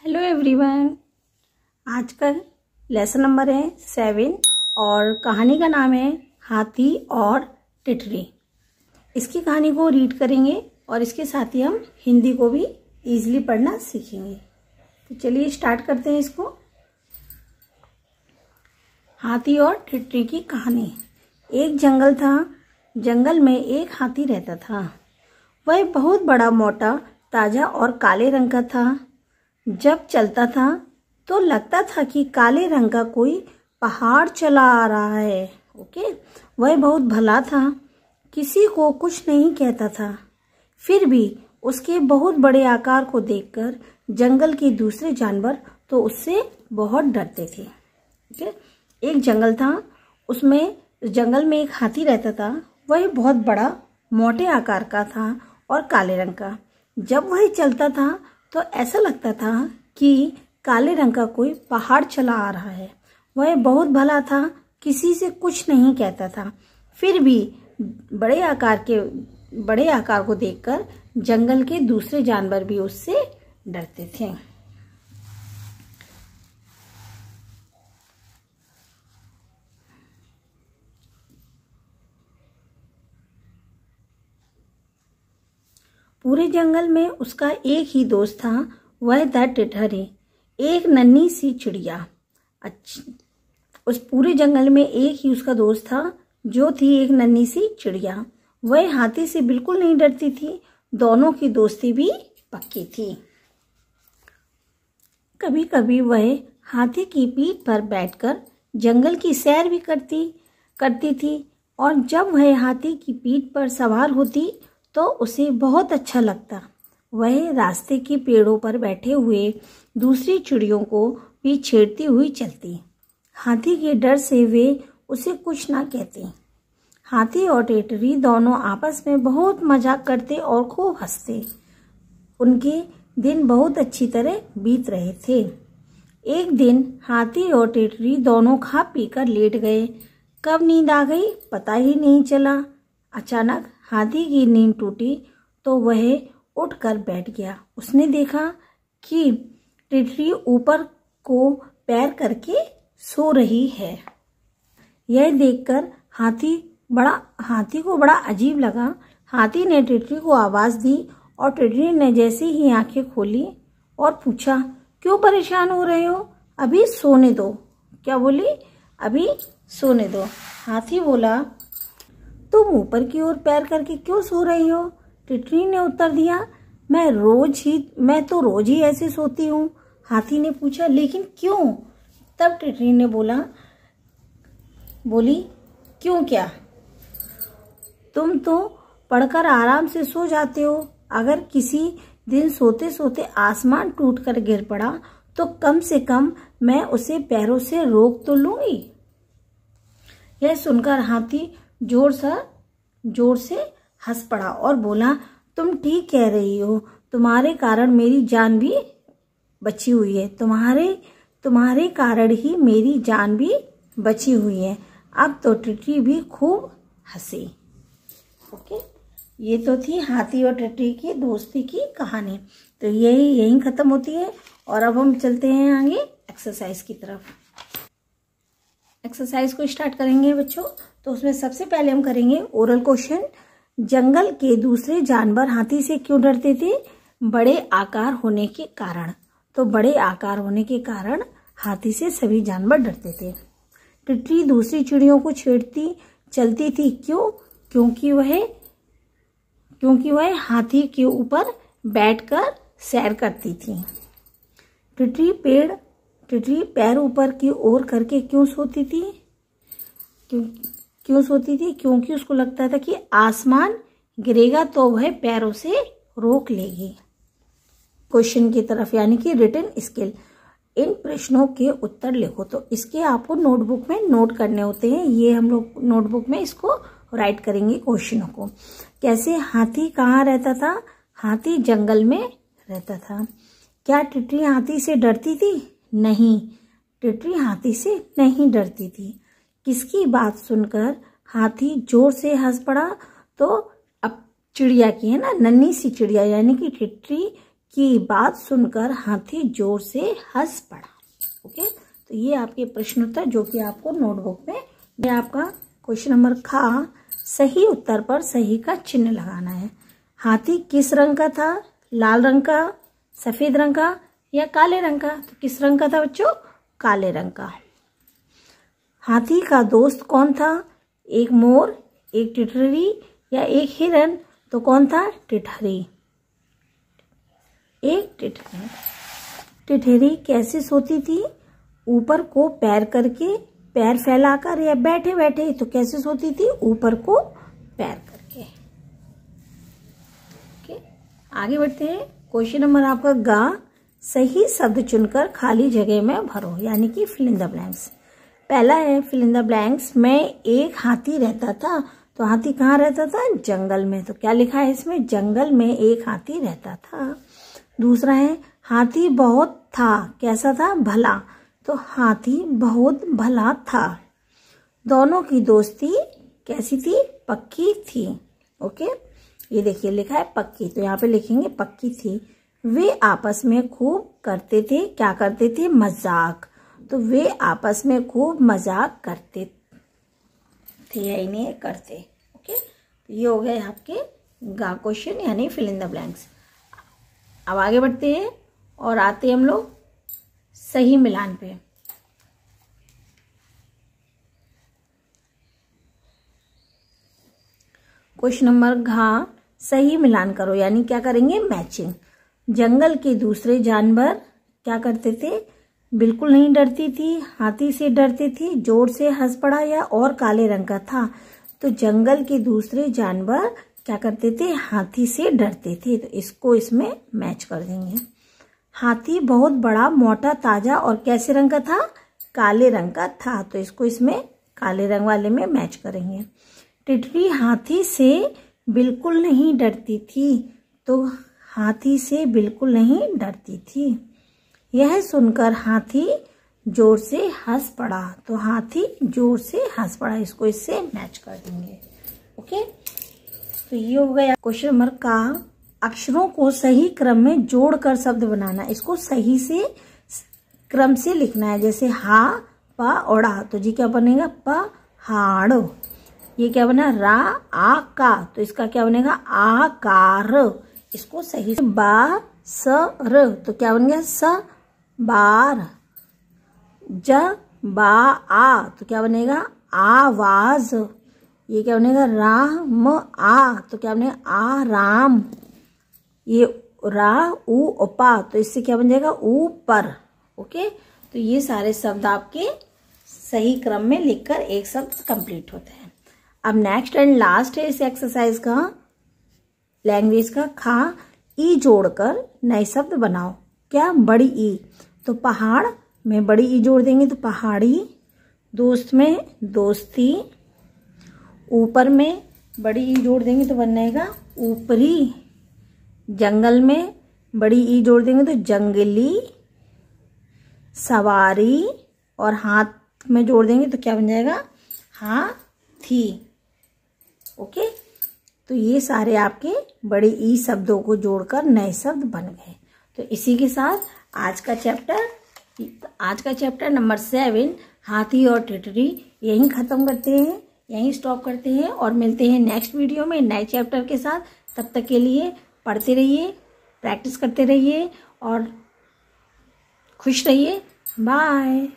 Hello everyone. आज का lesson number है 7 और कहानी का नाम है हाथी और टिटरी। इसकी कहानी को रीड करेंगे और इसके साथ ही हम हिंदी को भी इजीली पढ़ना सीखेंगे। तो चलिए स्टार्ट करते हैं इसको। हाथी और टिटरी की कहानी। एक जंगल था। जंगल में एक हाथी रहता था। वह बहुत बड़ा, मोटा, ताजा और काले रंग का था। जब चलता था तो लगता था कि काले रंग का कोई पहाड़ चला आ रहा है। वह बहुत भला था, किसी को कुछ नहीं कहता था। फिर भी उसके बहुत बड़े आकार को देखकर जंगल के दूसरे जानवर तो उससे बहुत डरते थे। एक जंगल था, उसमें जंगल में एक हाथी रहता था। वह बहुत बड़ा, मोटे आकार का था और काले रंग का। जब वह चलता था तो ऐसा लगता था कि काले रंग का कोई पहाड़ चला आ रहा है। वह बहुत भला था, किसी से कुछ नहीं कहता था। फिर भी बड़े आकार को देखकर जंगल के दूसरे जानवर भी उससे डरते थे। पूरे जंगल में उसका एक ही दोस्त था, वह था टिटरी, एक नन्ही सी चिड़िया। उस पूरे जंगल में एक ही उसका दोस्त था, जो थी एक नन्ही सी चिड़िया। वह हाथी से बिल्कुल नहीं डरती थी। दोनों की दोस्ती भी पक्की थी। कभी कभी वह हाथी की पीठ पर बैठकर जंगल की सैर भी करती थी और जब वह हाथी की पीठ पर सवार होती तो उसे बहुत अच्छा लगता। वह रास्ते के पेड़ों पर बैठे हुए दूसरी चिड़ियों को भी छेड़ती हुई चलती। हाथी के डर से वे उसे कुछ ना कहती। हाथी और टिटरी दोनों आपस में बहुत मजाक करते और खूब हंसते। उनके दिन बहुत अच्छी तरह बीत रहे थे। एक दिन हाथी और टिटरी दोनों खा पी कर लेट गए। कब नींद आ गई पता ही नहीं चला। अचानक हाथी की नींद टूटी तो वह उठकर बैठ गया। उसने देखा कि टिटरी ऊपर को पैर करके सो रही है। यह देखकर हाथी को बड़ा अजीब लगा। हाथी ने टिटरी को आवाज दी और टिटरी ने जैसे ही आंखें खोली और पूछा, क्यों परेशान हो रहे हो? अभी सोने दो। क्या बोली? अभी सोने दो। हाथी बोला, तुम ऊपर की ओर पैर करके क्यों सो रही हो? टिटरी ने उत्तर दिया, मैं तो रोज ही ऐसे सोती हूँ। हाथी ने पूछा, लेकिन क्यों? तब टिटरी ने बोली, क्यों क्या? तुम तो पढ़कर आराम से सो जाते हो। अगर किसी दिन सोते सोते आसमान टूटकर गिर पड़ा तो कम से कम मैं उसे पैरों से रोक तो लूंगी। यह सुनकर हाथी जोर से हंस पड़ा और बोला, तुम ठीक कह रही हो। तुम्हारे कारण मेरी जान भी बची हुई है। तुम्हारे कारण ही मेरी जान भी बची हुई है। अब तो टिटरी भी खूब हंसी। ये तो थी हाथी और टिटरी की दोस्ती की कहानी। तो यही खत्म होती है और अब हम चलते हैं आगे एक्सरसाइज की तरफ। एक्सरसाइज को स्टार्ट करेंगे बच्चों। तो उसमें सबसे पहले हम करेंगे ओरल क्वेश्चन। जंगल के दूसरे जानवर हाथी से क्यों डरते थे? बड़े आकार होने के कारण। तो बड़े आकार होने के कारण हाथी से सभी जानवर डरते थे। टिटरी दूसरी चिड़ियों को छेड़ती चलती थी। क्यों? क्योंकि वह हाथी के ऊपर बैठकर सैर करती थी। टिटरी पैर ऊपर की ओर करके क्यों सोती थी? क्योंकि उसको लगता था कि आसमान गिरेगा तो वह पैरों से रोक लेगी। क्वेश्चन की तरफ, यानी कि रिटन स्किल। इन प्रश्नों के उत्तर लिखो। तो इसके आपको नोटबुक में नोट करने होते हैं। ये हम लोग नोटबुक में इसको राइट करेंगे क्वेश्चनों को। कैसे? हाथी कहाँ रहता था? हाथी जंगल में रहता था। क्या टिटरी हाथी से डरती थी? नहीं, टिटरी हाथी से नहीं डरती थी। किसकी बात सुनकर हाथी जोर से हंस पड़ा? तो अब चिड़िया की है ना, नन्ही सी चिड़िया यानी कि टिटरी की बात सुनकर हाथी जोर से हंस पड़ा। ओके, तो ये आपके प्रश्न उत्तर जो कि आपको नोटबुक में, ये आपका क्वेश्चन नंबर खा, सही उत्तर पर सही का चिन्ह लगाना है। हाथी किस रंग का था? लाल रंग का, सफेद रंग का या काले रंग का? तो किस रंग का था बच्चों? काले रंग का। हाथी का दोस्त कौन था? एक मोर, एक टिटरी या एक हिरन? तो कौन था? टिटहरी, एक टिटहरी। टिटहरी कैसे सोती थी? ऊपर को पैर करके, पैर फैलाकर या बैठे बैठे? तो कैसे सोती थी? ऊपर को पैर करके। ओके, आगे बढ़ते हैं। क्वेश्चन नंबर आपका गा, सही शब्द चुनकर खाली जगह में भरो, यानी कि फिल इन द ब्लैंक्स। पहला है फिल इन द ब्लैंक्स, में एक हाथी रहता था। तो हाथी कहाँ रहता था? जंगल में। तो क्या लिखा है इसमें? जंगल में एक हाथी रहता था। दूसरा है हाथी बहुत था, कैसा था? भला। तो हाथी बहुत भला था। दोनों की दोस्ती कैसी थी? पक्की थी। ओके, ये देखिए लिखा है पक्की, तो यहाँ पे लिखेंगे पक्की थी। वे आपस में खूब करते थे, क्या करते थे? मजाक। तो वे आपस में खूब मजाक करते थे या इन्हें करते। ओके, तो ये हो गए आपके गा क्वेश्चन, यानी फिल इन द ब्लैंक्स। अब आगे बढ़ते हैं और आते हैं हम लोग सही मिलान पे। क्वेश्चन नंबर घ, सही मिलान करो, यानी क्या करेंगे? मैचिंग। जंगल के दूसरे जानवर क्या करते थे? बिल्कुल नहीं डरती थी, हाथी से डरती थी, जोर से हंस पड़ा या और काले रंग का था? तो जंगल के दूसरे जानवर क्या करते थे? हाथी से डरते थे, तो इसको इसमें मैच कर देंगे। हाथी बहुत बड़ा, मोटा, ताजा और कैसे रंग का था? काले रंग का था, तो इसको इसमें काले रंग वाले में मैच करेंगे। टिटरी हाथी से बिल्कुल नहीं डरती थी, तो हाथी से बिल्कुल नहीं डरती थी। यह सुनकर हाथी जोर से हंस पड़ा, तो हाथी जोर से हंस पड़ा, इसको इससे मैच कर देंगे। ओके, तो ये हो गया क्वेश्चन नंबर का। अक्षरों को सही क्रम में जोड़कर शब्द बनाना, इसको सही से क्रम से लिखना है। जैसे हा, पा और आ, तो जी क्या बनेगा? पहाड़। ये क्या बना? रा, आ, का, तो इसका क्या बनेगा? आकार। इसको सही से बा, स, र, तो क्या बन गया? स, बार। ज, बा, आ, तो क्या बनेगा? आवाज। ये क्या बनेगा? राम, आ, तो क्या बनेगा? आराम। ये रा, उ, उपा, तो इससे क्या बन जाएगा? ऊपर। ओके, तो ये सारे शब्द आपके सही क्रम में लिखकर एक शब्द कंप्लीट होते हैं। अब नेक्स्ट एंड लास्ट है इस एक्सरसाइज का, लैंग्वेज का। खा, ई जोड़कर नए शब्द बनाओ। क्या? बड़ी ई, तो पहाड़ में बड़ी ई जोड़ देंगे तो पहाड़ी। दोस्त में दोस्ती। ऊपर में बड़ी ई जोड़ देंगे तो बनेगा ऊपरी। जंगल में बड़ी ई जोड़ देंगे तो जंगली। सवारी और हाथ में जोड़ देंगे तो क्या बन जाएगा? हाथी। ओके, तो ये सारे आपके बड़े ई शब्दों को जोड़कर नए शब्द बन गए। तो इसी के साथ आज का चैप्टर नंबर 7 हाथी और टिटरी यहीं खत्म करते हैं, यहीं स्टॉप करते हैं और मिलते हैं नेक्स्ट वीडियो में नए चैप्टर के साथ। तब तक के लिए पढ़ते रहिए, प्रैक्टिस करते रहिए और खुश रहिए। बाय।